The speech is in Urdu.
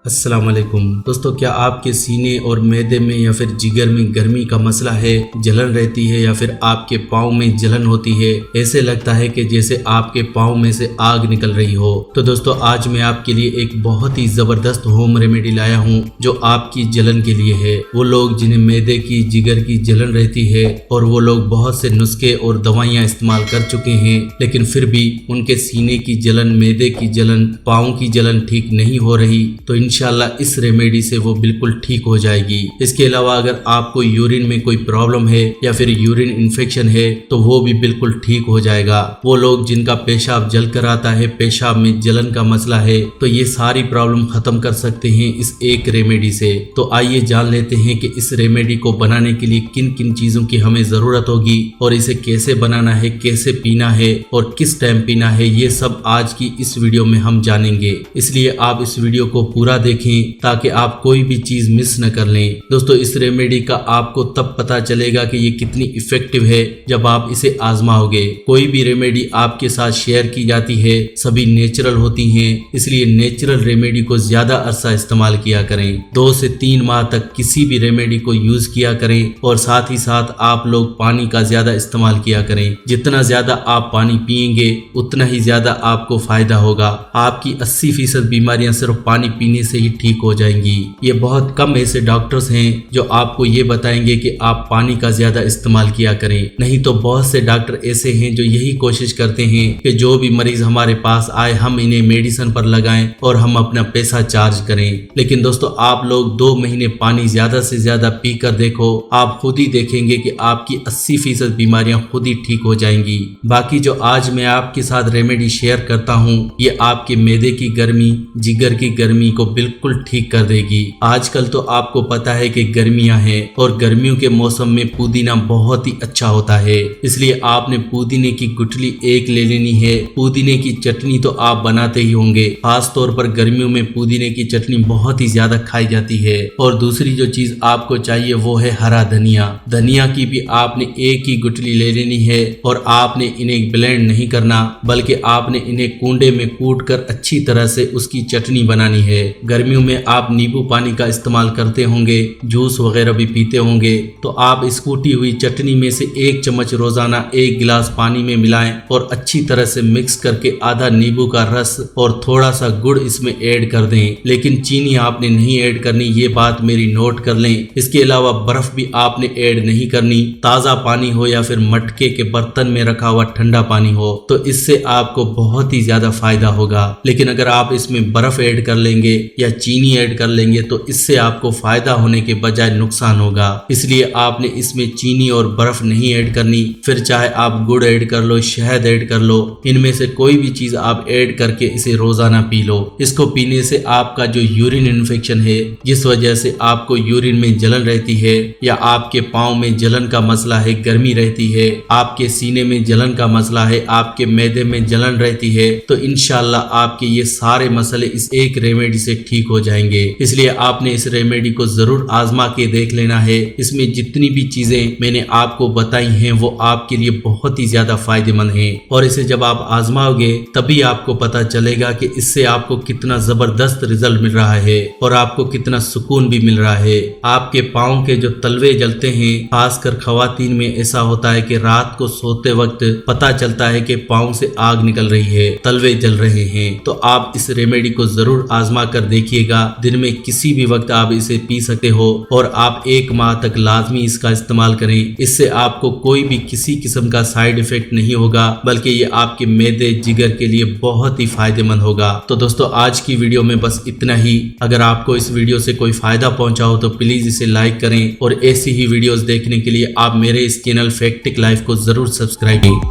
السلام علیکم دوستو، کیا آپ کے سینے اور معدے میں یا پھر جگر میں گرمی کا مسئلہ ہے، جلن رہتی ہے یا پھر آپ کے پاؤں میں جلن ہوتی ہے؟ ایسے لگتا ہے کہ جیسے آپ کے پاؤں میں سے آگ نکل رہی ہو؟ تو دوستو آج میں آپ کے لیے ایک بہت ہی زبردست ہوم ریمیڈی لایا ہوں جو آپ کی جلن کے لیے ہے۔ وہ لوگ جنہیں معدے کی جگر کی جلن رہتی ہے اور وہ لوگ بہت سے نسخے اور دوائیاں استعمال کر چکے ہیں لیکن پھر بھی ان کے سینے کی جلن، معدے کی جلن، پاؤں کی جلن ٹھیک نہیں ہو رہی، تو انشاءاللہ اس ریمیڈی سے وہ بالکل ٹھیک ہو جائے گی۔ اس کے علاوہ اگر آپ کو یورین میں کوئی پرابلم ہے یا پھر یورین انفیکشن ہے تو وہ بھی بالکل ٹھیک ہو جائے گا۔ وہ لوگ جن کا پیشاب جل کر آتا ہے، پیشاب میں جلن کا مسئلہ ہے، تو یہ ساری پرابلم ختم کر سکتے ہیں اس ایک ریمیڈی سے۔ تو آئیے جان لیتے ہیں کہ اس ریمیڈی کو بنانے کے لیے کن کن چیزوں کی ہمیں ضرورت ہوگی اور اسے کیسے بنانا ہے، کیسے پینا ہے اور کس ٹائم پینا ہے، یہ سب آج کی اس ویڈیو میں ہم جانیں گے۔ اس لیے آپ اس ویڈیو کو پورا دیکھیں تاکہ آپ کوئی بھی چیز مس نہ کر لیں۔ دوستو اس ریمیڈی کا آپ کو تب پتا چلے گا کہ یہ کتنی ایفیکٹو ہے جب آپ اسے آزماؤ گے۔ کوئی بھی ریمیڈی آپ کے ساتھ شیئر کی جاتی ہے سبھی نیچرل ہوتی ہیں، اس لیے نیچرل ریمیڈی کو زیادہ عرصہ استعمال کیا کریں۔ 2 سے 3 ماہ تک کسی بھی ریمیڈی کو یوز کیا کریں اور ساتھ ہی ساتھ آپ لوگ پانی کا زیادہ استعمال کیا کریں۔ جتنا زیادہ آپ پانی پیئیں گے اتنا ہی زیادہ آپ کو فائدہ ہوگا۔ آپ کی 80% بیماریاں صرف پانی پینے سے ہی ٹھیک ہو جائیں گی۔ یہ بہت کم ایسے ڈاکٹرز ہیں جو آپ کو یہ بتائیں گے کہ آپ پانی کا زیادہ استعمال کیا کریں، نہیں تو بہت سے ڈاکٹر ایسے ہیں جو یہی کوشش کرتے ہیں کہ جو بھی مریض ہمارے پاس آئے ہم انہیں میڈیسن پر لگائیں اور ہم اپنا پیسہ چارج کریں۔ لیکن دوستو آپ لوگ 2 مہینے پانی زیادہ سے زیادہ پی کر دیکھو، آپ خود ہی دیکھیں گے کہ آپ کی 80% بیماریاں خود ہی ٹھیک ہو جائیں گی۔ باقی جو آج میں آپ کے ساتھ ریمیڈی شیئر کرتا ہوں یہ آپ کے معدے کی گرمی، جگر کی گرمی کو بالکل ٹھیک کر دے گی۔ آج کل تو آپ کو پتا ہے کہ گرمیاں ہیں اور گرمیوں کے موسم میں پودینہ بہت ہی اچھا ہوتا ہے، اس لیے آپ نے پودینے کی گٹھلی 1 لے لینی ہے۔ پودینے کی چٹنی تو آپ بناتے ہی ہوں گے، خاص طور پر گرمیوں میں پودینے کی چٹنی بہت ہی زیادہ کھائی جاتی ہے۔ اور دوسری جو چیز آپ کو چاہیے وہ ہے ہرا دھنیا۔ دھنیا کی بھی آپ نے 1 ہی گٹھلی لے لینی ہے اور آپ نے انہیں بلینڈ نہیں کرنا بلکہ آپ نے انہیں کونڈے میں کوٹ کر اچھی طرح سے اس کی چٹنی بنانی ہے۔ گرمیوں میں آپ نیبو پانی کا استعمال کرتے ہوں گے، جوس وغیرہ بھی پیتے ہوں گے، تو آپ اس کوٹی ہوئی چٹنی میں سے 1 چمچ روزانہ 1 گلاس پانی میں ملائیں اور اچھی طرح سے مکس کر کے آدھا نیبو کا رس اور تھوڑا سا گڑ اس میں ایڈ کر دیں، لیکن چینی آپ نے نہیں ایڈ کرنی، یہ بات میری نوٹ کر لیں۔ اس کے علاوہ برف بھی آپ نے ایڈ نہیں کرنی، تازہ پانی ہو یا پھر مٹکے کے برتن میں رکھا ہوا ٹھنڈا پانی ہو تو اس سے آپ کو بہت ہی زیادہ فائدہ ہوگا۔ لیکن اگر آپ اس میں برف ایڈ کر لیں گے یا چینی ایڈ کر لیں گے تو اس سے آپ کو فائدہ ہونے کے بجائے نقصان ہوگا، اس لیے آپ نے اس میں چینی اور برف نہیں ایڈ کرنی۔ پھر چاہے آپ گڑ ایڈ کر لو، شہد ایڈ کر لو، ان میں سے کوئی بھی چیز آپ ایڈ کر کے اسے روزانہ پی لو۔ اس کو پینے سے آپ کا جو یورین انفیکشن ہے، جس وجہ سے آپ کو یورین میں جلن رہتی ہے یا آپ کے پاؤں میں جلن کا مسئلہ ہے، گرمی رہتی ہے، آپ کے سینے میں جلن کا مسئلہ ہے، آپ کے معدے میں جلن رہتی ہے، تو انشاءاللہ آپ کے یہ سارے مسئلے اس ایک ریمیڈی سے ٹھیک ہو جائیں گے۔ اس لیے آپ نے اس ریمیڈی کو ضرور آزما کے دیکھ لینا ہے۔ اس میں جتنی بھی چیزیں میں نے آپ کو بتائی ہیں وہ آپ کے لیے بہت ہی زیادہ فائدہ مند ہیں، اور اسے جب آپ آزماؤ گے تبھی آپ کو پتا چلے گا کہ اس سے آپ کو کتنا زبردست رزلٹ مل رہا ہے اور آپ کو کتنا سکون بھی مل رہا ہے۔ آپ کے پاؤں کے جو تلوے جلتے ہیں، خاص کر خواتین میں ایسا ہوتا ہے کہ رات کو سوتے وقت پتا چلتا ہے کہ پاؤں سے آگ نکل رہی ہے، تلوے جل رہے ہیں، تو آپ اس ریمیڈی کو ضرور آزما کر دیکھیے گا۔ دن میں کسی بھی وقت آپ اسے پی سکتے ہو اور آپ 1 ماہ تک لازمی اس کا استعمال کریں۔ اس سے آپ کو کوئی بھی کسی قسم کا سائیڈ ایفیکٹ نہیں ہوگا بلکہ یہ آپ کے معدے، جگر کے لیے بہت ہی فائدہ مند ہوگا۔ تو دوستو آج کی ویڈیو میں بس اتنا ہی۔ اگر آپ کو اس ویڈیو سے کوئی فائدہ پہنچا ہو تو پلیز اسے لائک کریں اور ایسی ہی ویڈیوز دیکھنے کے لیے آپ میرے اس چینل فیکٹک لائف کو ضرور سبسکرائب کریں۔